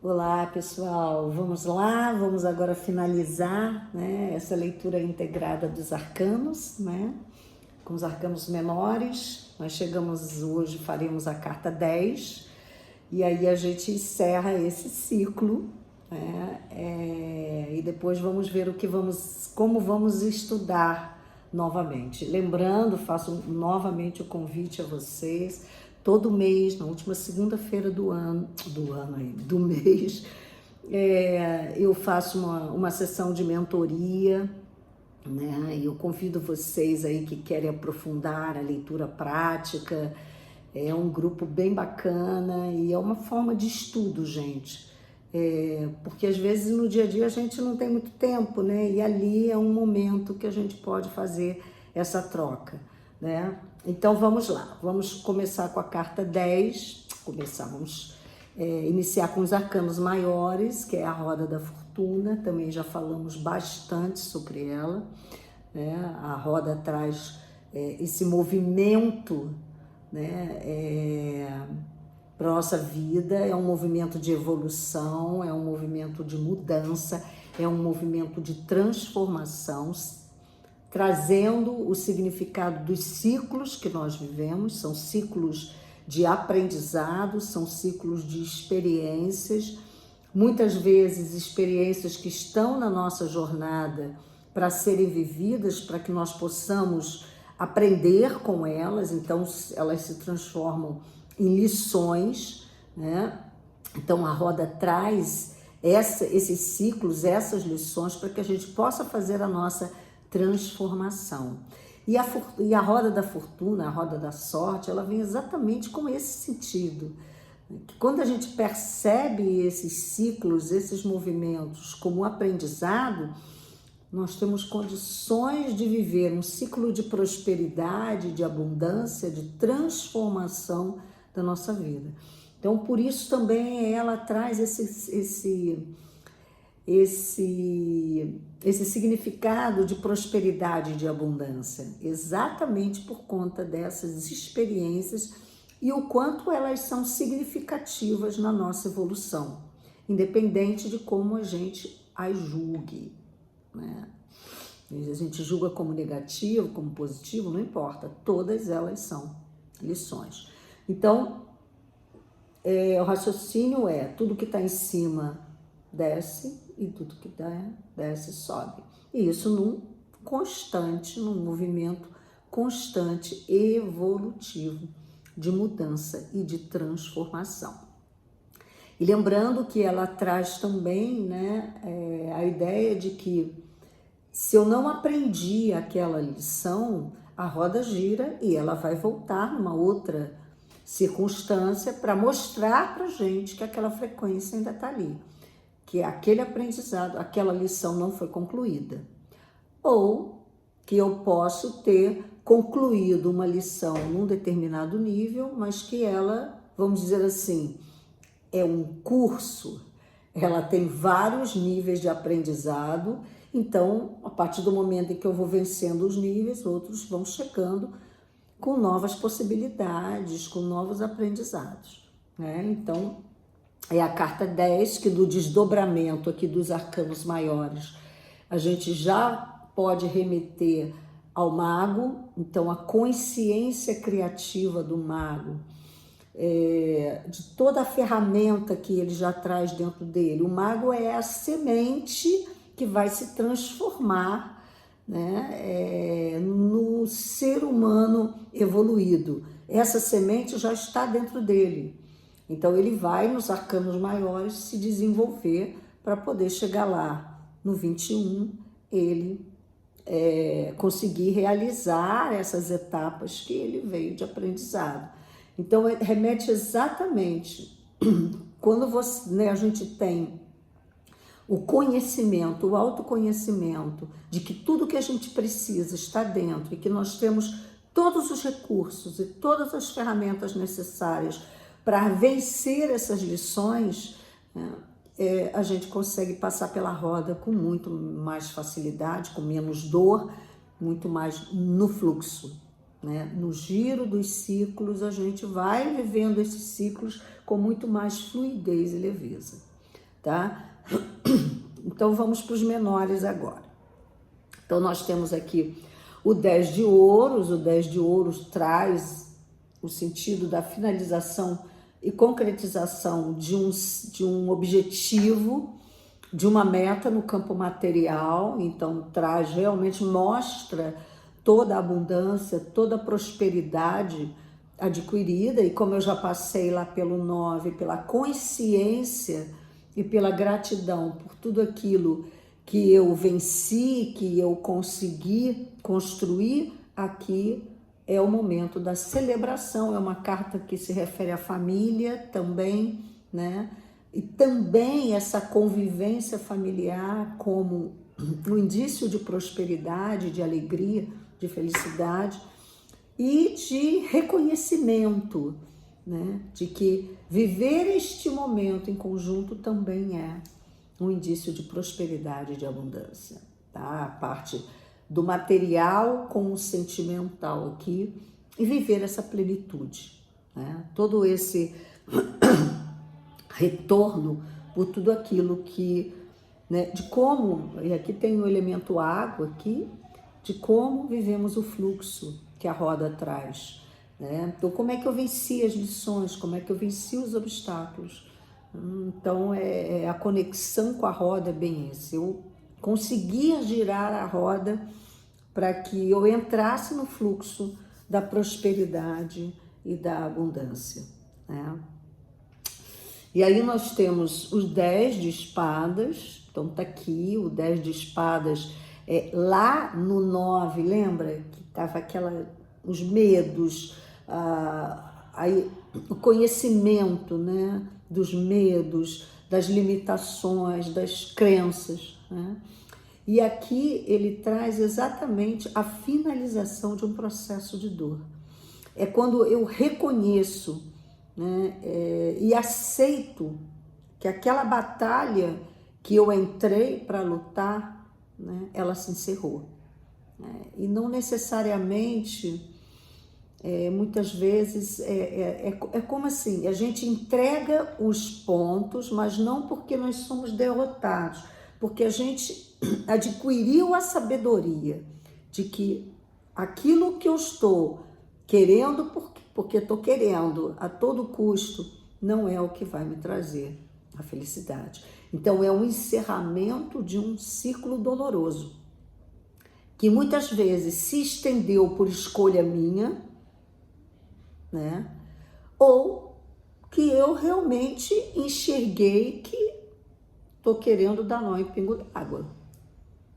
Olá, pessoal. Vamos lá, vamos agora finalizar, né, essa leitura integrada dos arcanos, né, com os arcanos menores. Nós chegamos hoje, faremos a carta 10, e aí a gente encerra esse ciclo, né, e depois vamos ver como vamos estudar novamente. Lembrando, faço novamente o convite a vocês. Todo mês, na última segunda-feira do mês, eu faço uma sessão de mentoria, né? E eu convido vocês aí que querem aprofundar a leitura prática. É um grupo bem bacana e é uma forma de estudo, gente. Porque às vezes no dia a dia a gente não tem muito tempo, né? E ali é um momento que a gente pode fazer essa troca, né? Então vamos lá, vamos começar com a carta 10, vamos iniciar com os arcanos maiores, que é a roda da fortuna. Também já falamos bastante sobre ela, né? A roda traz esse movimento, né? Para a nossa vida, é um movimento de evolução, é um movimento de mudança, é um movimento de transformação, trazendo o significado dos ciclos que nós vivemos. São ciclos de aprendizado, são ciclos de experiências, muitas vezes experiências que estão na nossa jornada para serem vividas, para que nós possamos aprender com elas. Então elas se transformam em lições, né? Então a roda traz esses ciclos, essas lições, para que a gente possa fazer a nossa transformação. E a roda da fortuna, a roda da sorte, ela vem exatamente com esse sentido. Que quando a gente percebe esses ciclos, esses movimentos como aprendizado, nós temos condições de viver um ciclo de prosperidade, de abundância, de transformação da nossa vida. Então, por isso também ela traz esse significado de prosperidade e de abundância, exatamente por conta dessas experiências e o quanto elas são significativas na nossa evolução, independente de como a gente as julgue, né? A gente julga como negativo, como positivo, não importa, todas elas são lições. Então, o raciocínio é: tudo que está em cima desce e tudo que desce sobe. E isso num movimento constante, evolutivo, de mudança e de transformação. E lembrando que ela traz também, né, a ideia de que se eu não aprendi aquela lição, a roda gira e ela vai voltar numa outra circunstância para mostrar para a gente que aquela frequência ainda está ali, que aquele aprendizado, aquela lição não foi concluída. Ou que eu posso ter concluído uma lição num determinado nível, mas que ela, vamos dizer assim, é um curso, ela tem vários níveis de aprendizado. Então, a partir do momento em que eu vou vencendo os níveis, outros vão chegando com novas possibilidades, com novos aprendizados, né? Então, é a carta 10, que do desdobramento aqui dos arcanos maiores, a gente já pode remeter ao mago. Então, a consciência criativa do mago, de toda a ferramenta que ele já traz dentro dele. O mago é a semente que vai se transformar, né, no ser humano evoluído. Essa semente já está dentro dele. Então ele vai nos arcanos maiores se desenvolver para poder chegar lá no 21, ele conseguir realizar essas etapas que ele veio de aprendizado. Então remete exatamente quando a gente tem o conhecimento, o autoconhecimento de que tudo que a gente precisa está dentro e que nós temos todos os recursos e todas as ferramentas necessárias para vencer essas lições, né, a gente consegue passar pela roda com muito mais facilidade, com menos dor, muito mais no fluxo, né? No giro dos ciclos, a gente vai vivendo esses ciclos com muito mais fluidez e leveza. tá? Então vamos para os menores agora. Então nós temos aqui o 10 de ouros. O 10 de ouros traz o sentido da finalização e concretização de um objetivo, de uma meta no campo material. Então traz, realmente mostra toda a abundância, toda a prosperidade adquirida, e como eu já passei lá pelo 9, pela consciência e pela gratidão por tudo aquilo que eu venci, que eu consegui construir, aqui é o momento da celebração. É uma carta que se refere à família também, né? E também essa convivência familiar como um indício de prosperidade, de alegria, de felicidade e de reconhecimento, né? De que viver este momento em conjunto também é um indício de prosperidade e de abundância, tá? A parte do material com o sentimental aqui, e viver essa plenitude, né? Todo esse retorno por tudo aquilo que, né, de como, e aqui tem o elemento água aqui, de como vivemos o fluxo que a roda traz, né? Então, como é que eu venci as lições, como é que eu venci os obstáculos? Então, a conexão com a roda é bem esse. Eu conseguia girar a roda para que eu entrasse no fluxo da prosperidade e da abundância, né? E aí nós temos os 10 de espadas. Então tá aqui o 10 de espadas, lá no 9, lembra que tava os medos, aí o conhecimento, né, dos medos, das limitações, das crenças, né? E aqui ele traz exatamente a finalização de um processo de dor. É quando eu reconheço, né, e aceito que aquela batalha que eu entrei para lutar, né, ela se encerrou, né? E não necessariamente, muitas vezes, é como assim, a gente entrega os pontos, mas não porque nós somos derrotados, porque a gente adquiriu a sabedoria de que aquilo que eu estou querendo, porque estou querendo a todo custo, não é o que vai me trazer a felicidade. Então é um encerramento de um ciclo doloroso, que muitas vezes se estendeu por escolha minha, né? Ou que eu realmente enxerguei que estou querendo dar nó em pingo d'água.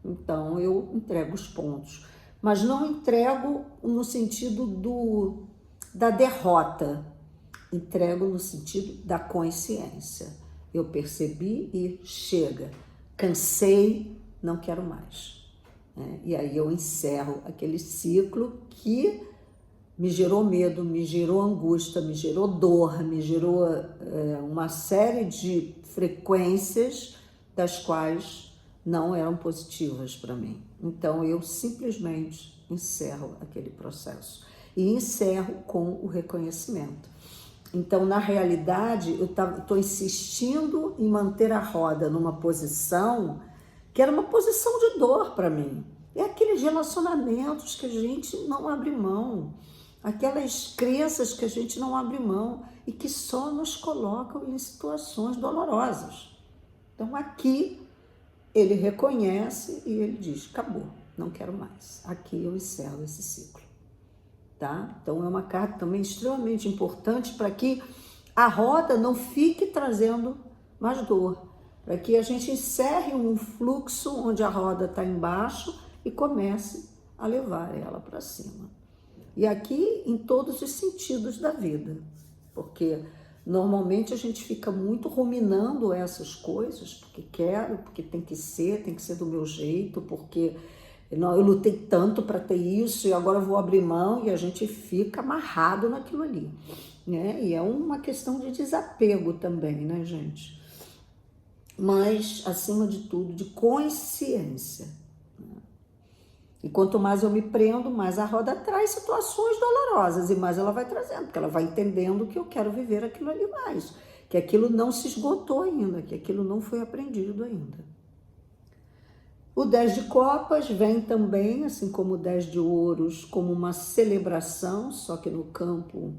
Então eu entrego os pontos, mas não entrego no sentido da derrota, entrego no sentido da consciência. Eu percebi e chega, cansei, não quero mais, né? E aí eu encerro aquele ciclo que me gerou medo, me gerou angústia, me gerou dor, me gerou uma série de frequências das quais não eram positivas para mim. Então eu simplesmente encerro aquele processo e encerro com o reconhecimento. Então, na realidade, eu estou insistindo em manter a roda numa posição que era uma posição de dor para mim. É aqueles relacionamentos que a gente não abre mão, aquelas crenças que a gente não abre mão e que só nos colocam em situações dolorosas. Então, aqui ele reconhece e ele diz, acabou, não quero mais. Aqui eu encerro esse ciclo, tá? Então é uma carta também extremamente importante para que a roda não fique trazendo mais dor, para que a gente encerre um fluxo onde a roda está embaixo e comece a levar ela para cima. E aqui em todos os sentidos da vida, porque normalmente a gente fica muito ruminando essas coisas, porque quero, porque tem que ser do meu jeito, porque eu lutei tanto para ter isso e agora eu vou abrir mão, e a gente fica amarrado naquilo ali, né? E é uma questão de desapego também, né, gente? Mas, acima de tudo, de consciência. E quanto mais eu me prendo, mais a roda traz situações dolorosas, e mais ela vai trazendo, porque ela vai entendendo que eu quero viver aquilo ali mais. que aquilo não se esgotou ainda, que aquilo não foi aprendido ainda. O 10 de copas vem também, assim como o 10 de ouros, como uma celebração, só que no campo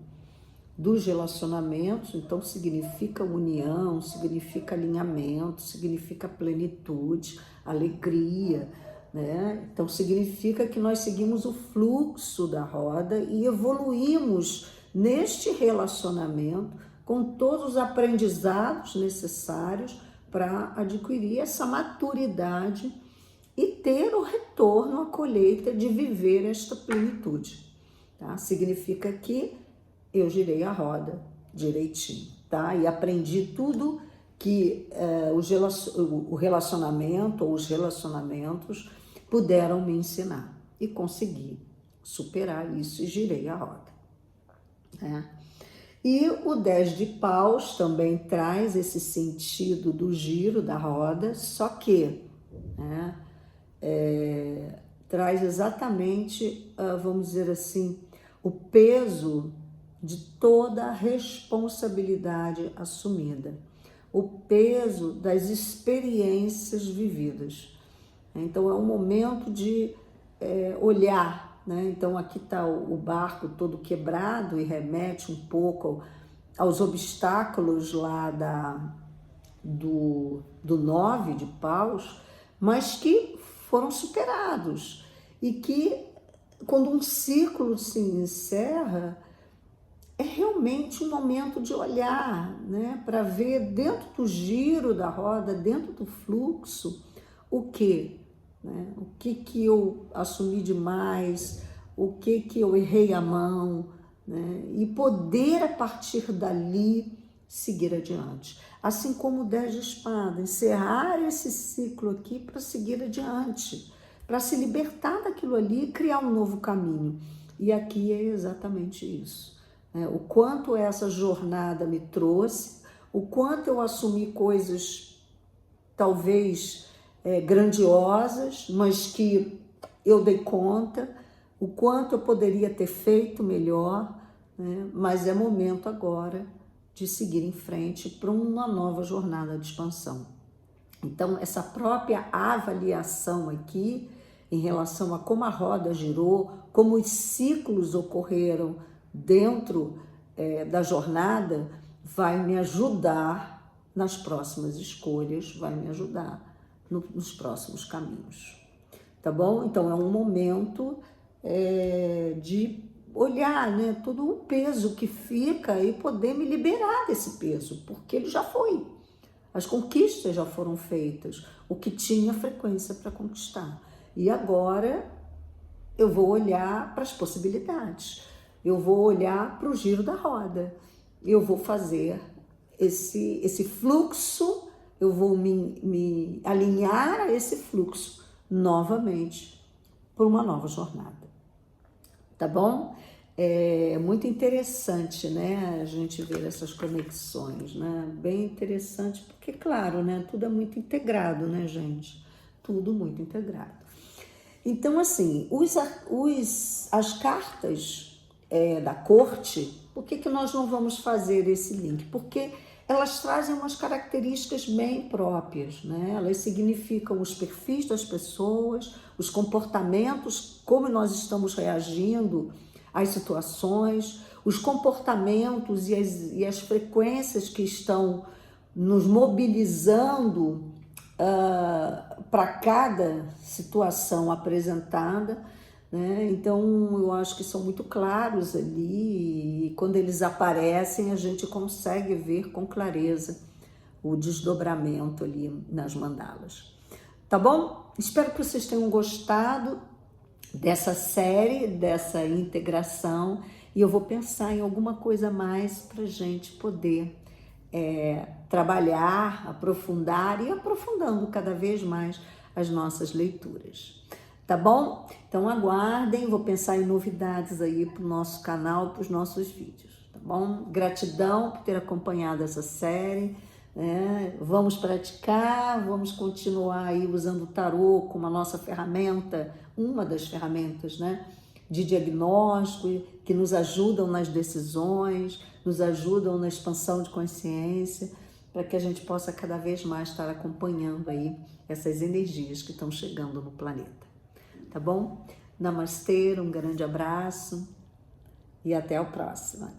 dos relacionamentos. Então significa união, significa alinhamento, significa plenitude, alegria, né? Então significa que nós seguimos o fluxo da roda e evoluímos neste relacionamento com todos os aprendizados necessários para adquirir essa maturidade e ter o retorno, a colheita de viver esta plenitude, tá? Significa que eu girei a roda direitinho, tá? E aprendi tudo que o relacionamento ou os relacionamentos puderam me ensinar e consegui superar isso e girei a roda, né? E o 10 de paus também traz esse sentido do giro da roda, só que, né, traz exatamente, vamos dizer assim, o peso de toda a responsabilidade assumida, o peso das experiências vividas. Então é um momento de olhar, né? Então aqui está o barco todo quebrado e remete um pouco aos obstáculos lá do 9 de paus, mas que foram superados e que quando um ciclo se encerra, é realmente um momento de olhar, né, para ver dentro do giro da roda, dentro do fluxo, o que, né, o que eu assumi demais, o que eu errei a mão, né, e poder a partir dali seguir adiante. Assim como o 10 de espada, encerrar esse ciclo aqui para seguir adiante, para se libertar daquilo ali e criar um novo caminho. E aqui é exatamente isso. O quanto essa jornada me trouxe, o quanto eu assumi coisas talvez grandiosas, mas que eu dei conta, o quanto eu poderia ter feito melhor, né? Mas é momento agora de seguir em frente para uma nova jornada de expansão. Então, essa própria avaliação aqui, em relação a como a roda girou, como os ciclos ocorreram dentro da jornada, vai me ajudar nas próximas escolhas, vai me ajudar nos próximos caminhos. Tá bom? Então, é um momento de olhar, né, todo o peso que fica e poder me liberar desse peso, porque ele já foi. As conquistas já foram feitas, o que tinha frequência para conquistar. E agora eu vou olhar para as possibilidades, eu vou olhar para o giro da roda, eu vou fazer esse fluxo, eu vou me alinhar a esse fluxo novamente por uma nova jornada. Tá bom? É muito interessante, né, a gente ver essas conexões, né? Bem interessante, porque, claro, né, tudo é muito integrado, né, gente? Tudo muito integrado. Então, assim, as cartas da corte, por que nós não vamos fazer esse link? Porque elas trazem umas características bem próprias, né? Elas significam os perfis das pessoas, os comportamentos, como nós estamos reagindo às situações, os comportamentos e as frequências que estão nos mobilizando para cada situação apresentada, né? Então eu acho que são muito claros ali e quando eles aparecem a gente consegue ver com clareza o desdobramento ali nas mandalas. Tá bom? Espero que vocês tenham gostado dessa série, dessa integração, e eu vou pensar em alguma coisa a mais para a gente poder trabalhar, aprofundar e aprofundando cada vez mais as nossas leituras. Tá bom? Então aguardem, vou pensar em novidades aí para o nosso canal, para os nossos vídeos, tá bom? Gratidão por ter acompanhado essa série, né? Vamos praticar, vamos continuar aí usando o tarô como a nossa ferramenta, uma das ferramentas, né, de diagnóstico, que nos ajudam nas decisões, nos ajudam na expansão de consciência, para que a gente possa cada vez mais estar acompanhando aí essas energias que estão chegando no planeta. Tá bom? Namastê, um grande abraço e até a próxima.